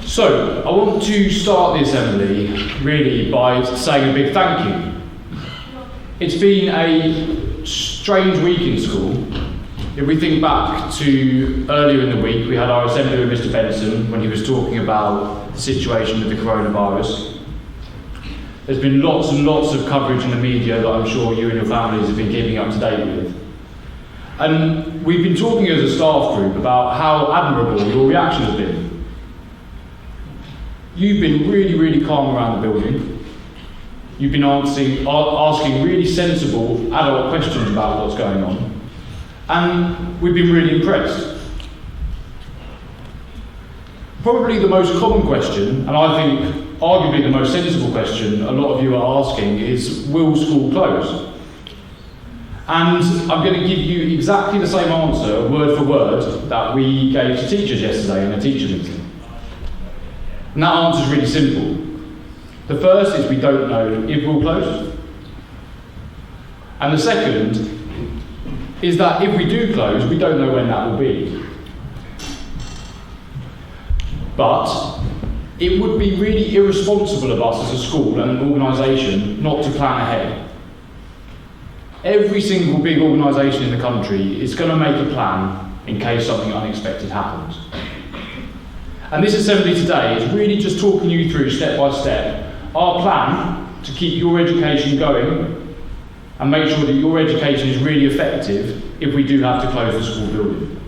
So, I want to start the assembly really by saying a big thank you. It's been a strange week in school. If we think back to earlier in the week, we had our assembly with Mr. Benson when he was talking about the situation with the coronavirus. There's been lots and lots of coverage in the media that I'm sure you and your families have been keeping up to date with. And we've been talking as a staff group about how admirable your reaction has been. You've been really calm around the building. You've been asking really sensible adult questions about what's going on. And we've been really impressed. Probably the most common question, and I think arguably the most sensible question a lot of you are asking is, will school close? And I'm going to give you exactly the same answer, word for word, that we gave to teachers yesterday in a teacher meeting. And that answer is really simple. The first is we don't know if we'll close. And the second is that if we do close, we don't know when that will be. But it would be really irresponsible of us as a school and an organisation not to plan ahead. Every single big organisation in the country is going to make a plan in case something unexpected happens. And this assembly today is really just talking you through step by step our plan to keep your education going and make sure that your education is really effective if we do have to close the school building.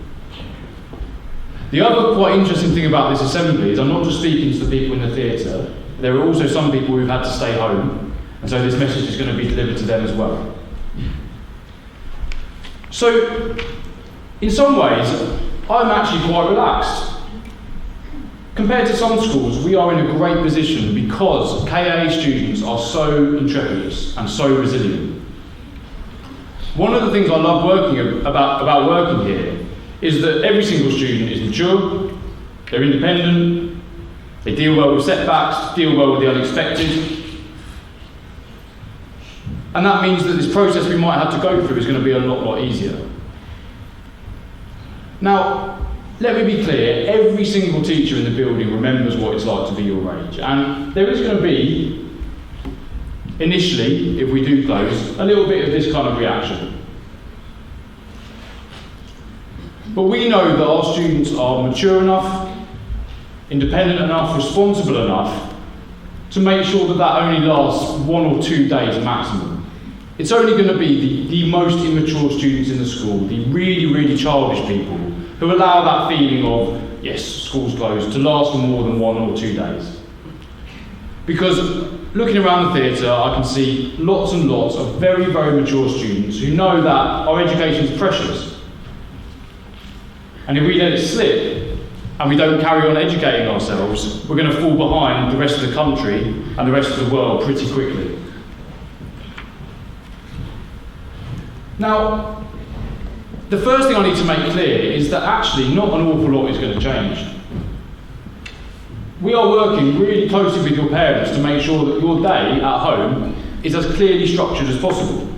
The other quite interesting thing about this assembly is I'm not just speaking to the people in the theatre, there are also some people who've had to stay home, and so this message is going to be delivered to them as well. So, in some ways, I'm actually quite relaxed. Compared to some schools, we are in a great position because KAA students are so intrepidous and so resilient. One of the things I love about working here is that every single student is mature, they're independent, they deal well with setbacks, deal well with the unexpected. And that means that this process we might have to go through is going to be a lot easier. Now, let me be clear, every single teacher in the building remembers what it's like to be your age. And there is going to be, initially, if we do close, a little bit of this kind of reaction. But we know that our students are mature enough, independent enough, responsible enough to make sure that that only lasts 1 or 2 days maximum. It's only going to be the most immature students in the school, the really childish people, who allow that feeling of, yes, school's closed, to last for more than 1 or 2 days. Because looking around the theatre, I can see lots and lots of very mature students who know that our education is precious. And if we let it slip, and we don't carry on educating ourselves, we're going to fall behind the rest of the country and the rest of the world pretty quickly. Now, the first thing I need to make clear is that actually not an awful lot is going to change. We are working really closely with your parents to make sure that your day at home is as clearly structured as possible.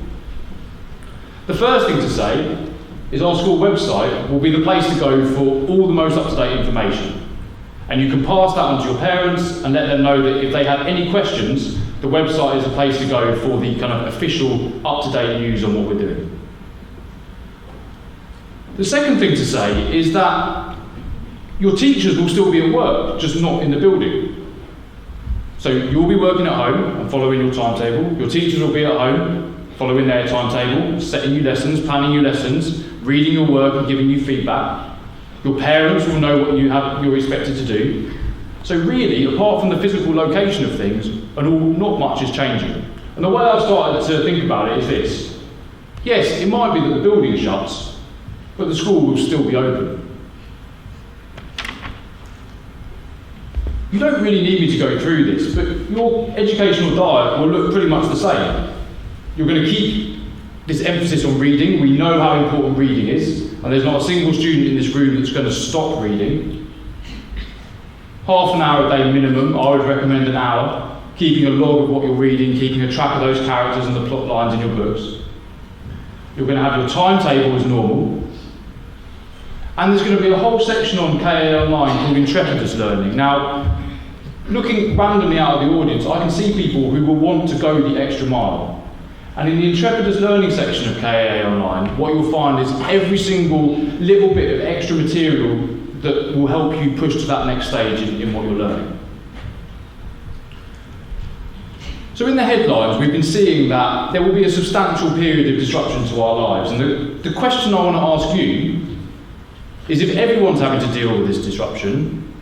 The first thing to say is our school website will be the place to go for all the most up-to-date information. And you can pass that on to your parents and let them know that if they have any questions, the website is the place to go for the kind of official up-to-date news on what we're doing. The second thing to say is that your teachers will still be at work, just not in the building. So you'll be working at home and following your timetable. Your teachers will be at home, following their timetable, setting you lessons, planning you lessons, reading your work and giving you feedback. Your parents will know what you're expected to do. So really, apart from the physical location of things, not much is changing. And the way I've started to think about it is this. Yes, it might be that the building shuts, but the school will still be open. You don't really need me to go through this, but your educational diet will look pretty much the same. You're going to keep this emphasis on reading. We know how important reading is, and there's not a single student in this room that's going to stop reading. Half an hour a day minimum, I would recommend an hour, keeping a log of what you're reading, keeping a track of those characters and the plot lines in your books. You're going to have your timetable as normal, And there's going to be a whole section on KAA Online called Intrepidus Learning. Now, looking randomly out of the audience, I can see people who will want to go the extra mile. And in the Intrepidus Learning section of KAA Online, what you'll find is every single little bit of extra material that will help you push to that next stage in what you're learning. So in the headlines, we've been seeing that there will be a substantial period of disruption to our lives. And the question I want to ask you is, if everyone's having to deal with this disruption,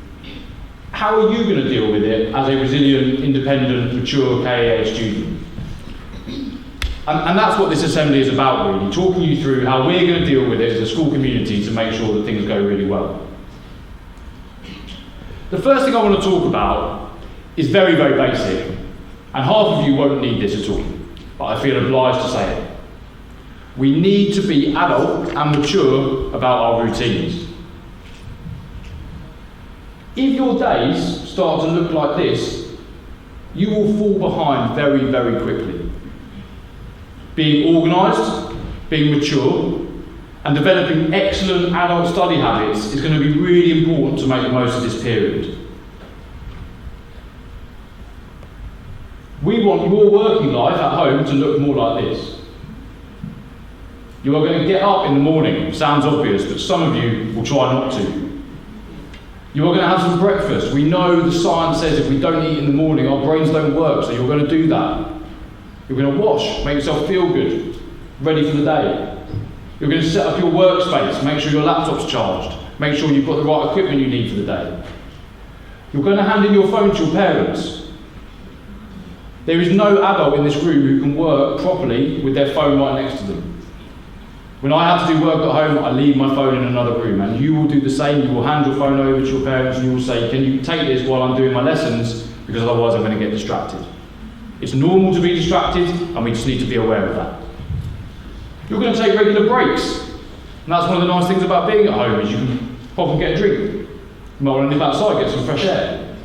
how are you going to deal with it as a resilient, independent, mature KAA student? And that's what this assembly is about, really, talking you through how we're going to deal with it as a school community to make sure that things go really well. The first thing I want to talk about is very, very basic, and half of you won't need this at all, but I feel obliged to say it. We need to be adult and mature about our routines. If your days start to look like this, you will fall behind very, very quickly. Being organised, being mature, and developing excellent adult study habits is going to be really important to make the most of this period. We want your working life at home to look more like this. You are going to get up in the morning. Sounds obvious, but some of you will try not to. You are going to have some breakfast. We know the science says if we don't eat in the morning, our brains don't work, so you're going to do that. You're going to wash, make yourself feel good, ready for the day. You're going to set up your workspace, make sure your laptop's charged, make sure you've got the right equipment you need for the day. You're going to hand in your phone to your parents. There is no adult in this room who can work properly with their phone right next to them. When I have to do work at home, I leave my phone in another room, and you will do the same. You will hand your phone over to your parents and you will say, can you take this while I'm doing my lessons, because otherwise I'm going to get distracted. It's normal to be distracted, and we just need to be aware of that. You're going to take regular breaks, and that's one of the nice things about being at home, is you can pop and get a drink. You might want to nip outside, get some fresh air.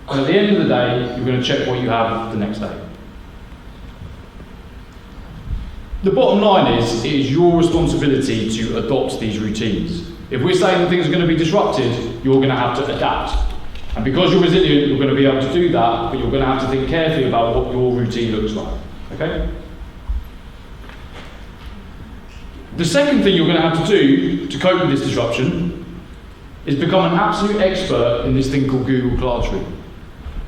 And at the end of the day, you're going to check what you have the next day. The bottom line is, it is your responsibility to adopt these routines. If we're saying that things are going to be disrupted, you're going to have to adapt. And because you're resilient, you're going to be able to do that, but you're going to have to think carefully about what your routine looks like. Okay? The second thing you're going to have to do to cope with this disruption is become an absolute expert in this thing called Google Classroom.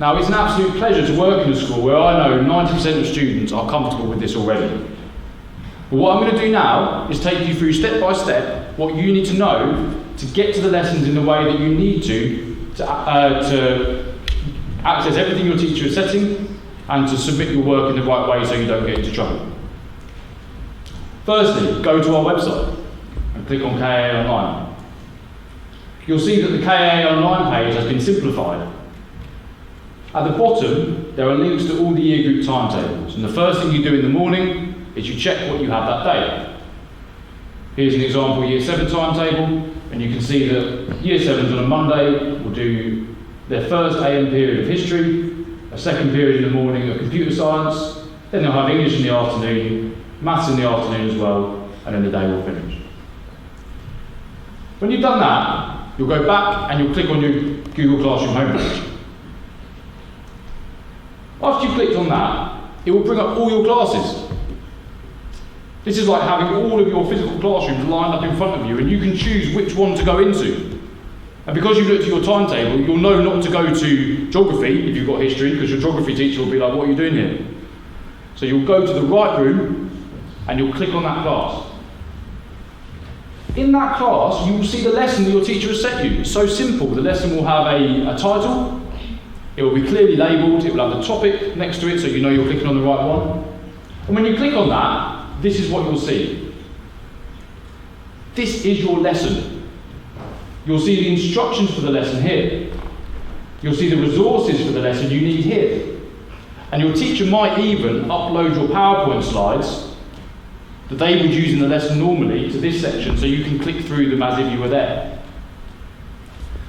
Now, it's an absolute pleasure to work in a school where I know 90% of students are comfortable with this already. But what I'm going to do now is take you through step by step what you need to know to get to the lessons in the way that you need to access everything your teacher is setting and to submit your work in the right way so you don't get into trouble. Firstly, go to our website and click on KAA Online. You'll see that the KAA Online page has been simplified. At the bottom, there are links to all the year group timetables, and the first thing you do in the morning is you check what you have that day. Here's an example Year 7 timetable, and you can see that Year 7's on a Monday will do their first AM period of history, a second period in the morning of computer science, then they'll have English in the afternoon, maths in the afternoon as well, and then the day will finish. When you've done that, you'll go back and you'll click on your Google Classroom homepage. After you've clicked on that, it will bring up all your classes. This is like having all of your physical classrooms lined up in front of you, and you can choose which one to go into. And because you've looked at your timetable, you'll know not to go to geography if you've got history, because your geography teacher will be like, what are you doing here? So you'll go to the right room, and you'll click on that class. In that class, you will see the lesson that your teacher has set you. It's so simple. The lesson will have a title, it will be clearly labelled, it will have the topic next to it so you know you're clicking on the right one. And when you click on that, this is what you'll see. This is your lesson. You'll see the instructions for the lesson here. You'll see the resources for the lesson you need here. And your teacher might even upload your PowerPoint slides that they would use in the lesson normally to this section so you can click through them as if you were there.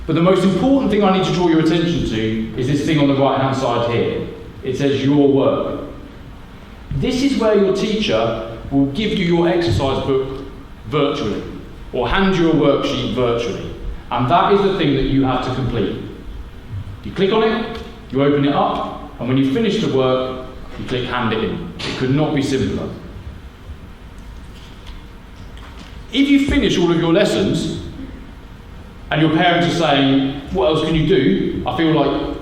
But the most important thing I need to draw your attention to is this thing on the right hand side here. It says your work. This is where your teacher will give you your exercise book virtually. or hand you a worksheet virtually. And that is the thing that you have to complete. You click on it, you open it up, and when you finish the work, you click hand it in. It could not be simpler. If you finish all of your lessons, and your parents are saying, what else can you do? I feel like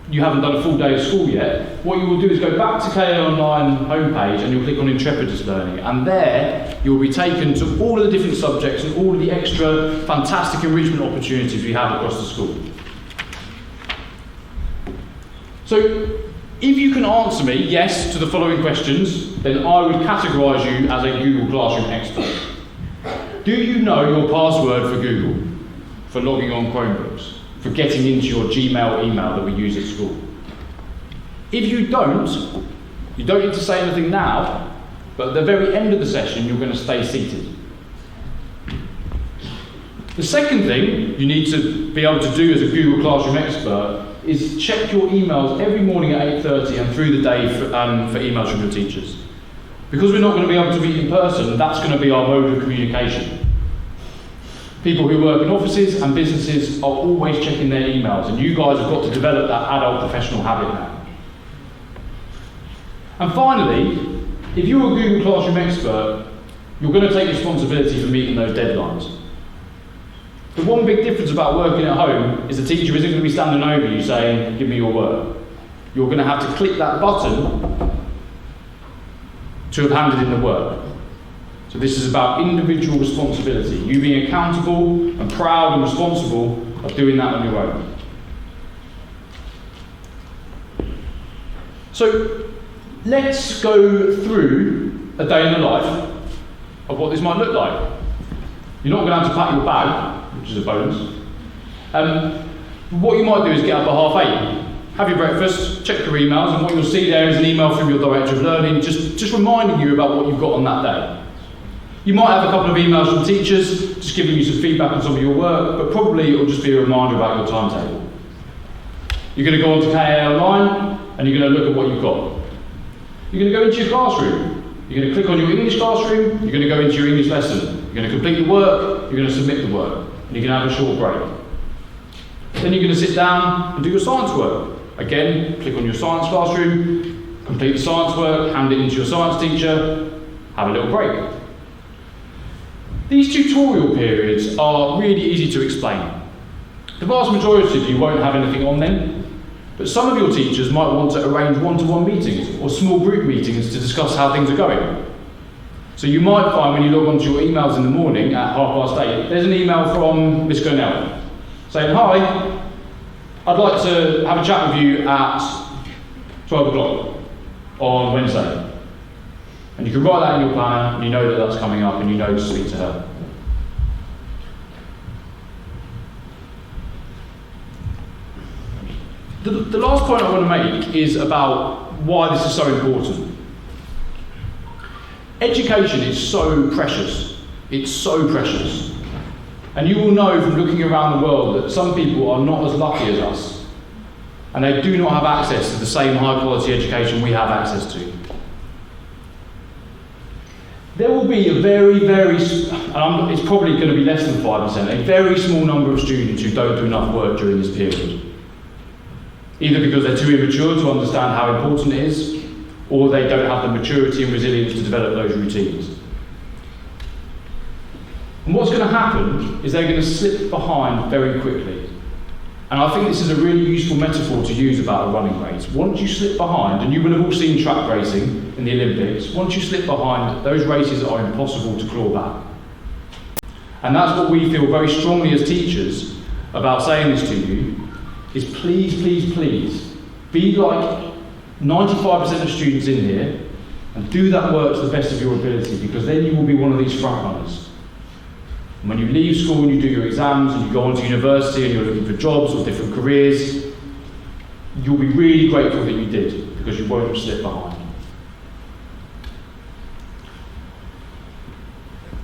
you haven't done a full day of school yet. What you will do is go back to KAA Online homepage and you'll click on Intrepidus Learning, and there you'll be taken to all of the different subjects and all of the extra fantastic enrichment opportunities we have across the school. So, if you can answer me yes to the following questions, then I would categorise you as a Google Classroom expert. Do you know your password for Google, for logging on Chromebooks, for getting into your Gmail email that we use at school? If you don't need to say anything now, but at the very end of the session, you're going to stay seated. The second thing you need to be able to do as a Google Classroom expert is check your emails every morning at 8:30 and through the day for emails from your teachers. Because we're not going to be able to meet in person, that's going to be our mode of communication. People who work in offices and businesses are always checking their emails, and you guys have got to develop that adult professional habit now. And finally, if you're a Google Classroom expert, you're going to take responsibility for meeting those deadlines. The one big difference about working at home is the teacher isn't going to be standing over you saying, give me your work. You're going to have to click that button to have handed in the work. So this is about individual responsibility, you being accountable and proud and responsible of doing that on your own. So let's go through a day in the life of what this might look like. You're not going to have to pack your bag, which is a bonus. What you might do is get up at 8:30, have your breakfast, check your emails, and what you'll see there is an email from your Director of Learning just reminding you about what you've got on that day. You might have a couple of emails from teachers just giving you some feedback on some of your work, but probably it'll just be a reminder about your timetable. You're going to go onto KAA Online and you're going to look at what you've got. You're going to go into your classroom. You're going to click on your English classroom, you're going to go into your English lesson. You're going to complete the work, you're going to submit the work, and you're going to have a short break. Then you're going to sit down and do your science work. Again, click on your science classroom, complete the science work, hand it into your science teacher, have a little break. These tutorial periods are really easy to explain. The vast majority of you won't have anything on them, but some of your teachers might want to arrange one-to-one meetings or small group meetings to discuss how things are going. So you might find when you log onto your emails in the morning at 8:30, there's an email from Miss Gurnell saying, hi, I'd like to have a chat with you at 12 o'clock on Wednesday. And you can write that in your planner, and you know that that's coming up, and you know to speak to her. The last point I want to make is about why this is so important. Education is so precious. It's so precious. And you will know from looking around the world that some people are not as lucky as us, and they do not have access to the same high quality education we have access to. There will be a it's probably going to be less than 5%, a very small number of students who don't do enough work during this period. Either because they're too immature to understand how important it is, or they don't have the maturity and resilience to develop those routines. And what's going to happen is they're going to slip behind very quickly. And I think this is a really useful metaphor to use about a running race. Once you slip behind, and you will have all seen track racing in the Olympics, once you slip behind, those races are impossible to claw back. And that's what we feel very strongly as teachers about saying this to you, is please, please, please, be like 95% of students in here and do that work to the best of your ability, because then you will be one of these front runners. And when you leave school and you do your exams and you go on to university and you're looking for jobs or different careers, you'll be really grateful that you did, because you won't have slipped behind.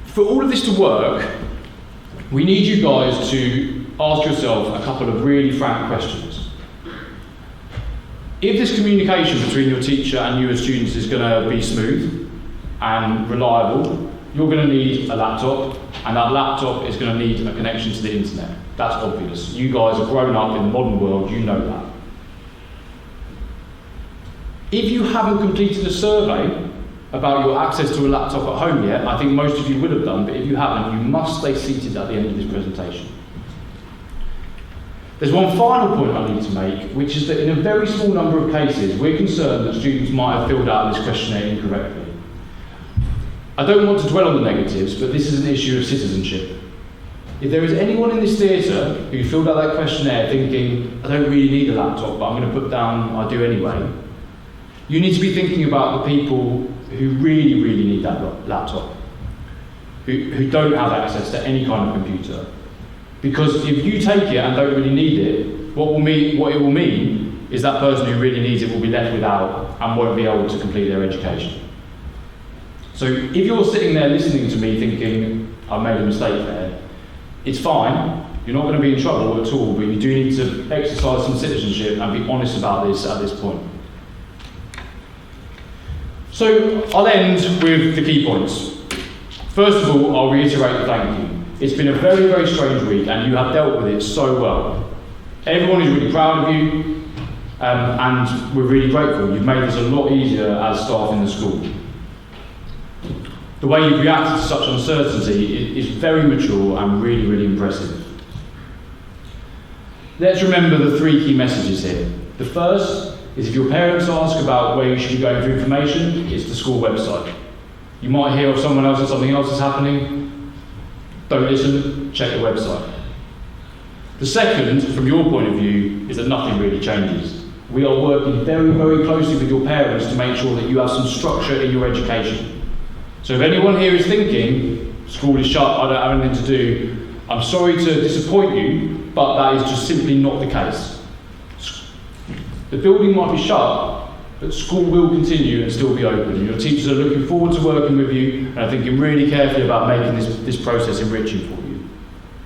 For all of this to work, we need you guys to ask yourself a couple of really frank questions. If this communication between your teacher and you as students is going to be smooth and reliable, you're going to need a laptop, and that laptop is going to need a connection to the internet. That's obvious. You guys have grown up in the modern world, you know that. If you haven't completed a survey about your access to a laptop at home yet, I think most of you would have done, but if you haven't, you must stay seated at the end of this presentation. There's one final point I need to make, which is that in a very small number of cases, we're concerned that students might have filled out this questionnaire incorrectly. I don't want to dwell on the negatives, but this is an issue of citizenship. If there is anyone in this theatre who filled out that questionnaire thinking, I don't really need a laptop, but I'm going to put down, I do anyway, you need to be thinking about the people who really, really need that laptop, who don't have access to any kind of computer. Because if you take it and don't really need it, what it will mean is that person who really needs it will be left without and won't be able to complete their education. So if you're sitting there listening to me thinking, I've made a mistake there, it's fine, you're not going to be in trouble at all, but you do need to exercise some citizenship and be honest about this at this point. So I'll end with the key points. First of all, I'll reiterate the thank you. It's been a very, very strange week and you have dealt with it so well. Everyone is really proud of you and we're really grateful. You've made this a lot easier as staff in the school. The way you've reacted to such uncertainty is very mature and really, really impressive. Let's remember the three key messages here. The first is if your parents ask about where you should be going for information, it's the school website. You might hear of someone else that something else is happening. Don't listen, check the website. The second, from your point of view, is that nothing really changes. We are working very, very closely with your parents to make sure that you have some structure in your education. So if anyone here is thinking, school is shut, I don't have anything to do, I'm sorry to disappoint you, but that is just simply not the case. The building might be shut, but school will continue and still be open. Your teachers are looking forward to working with you and are thinking really carefully about making this process enriching for you.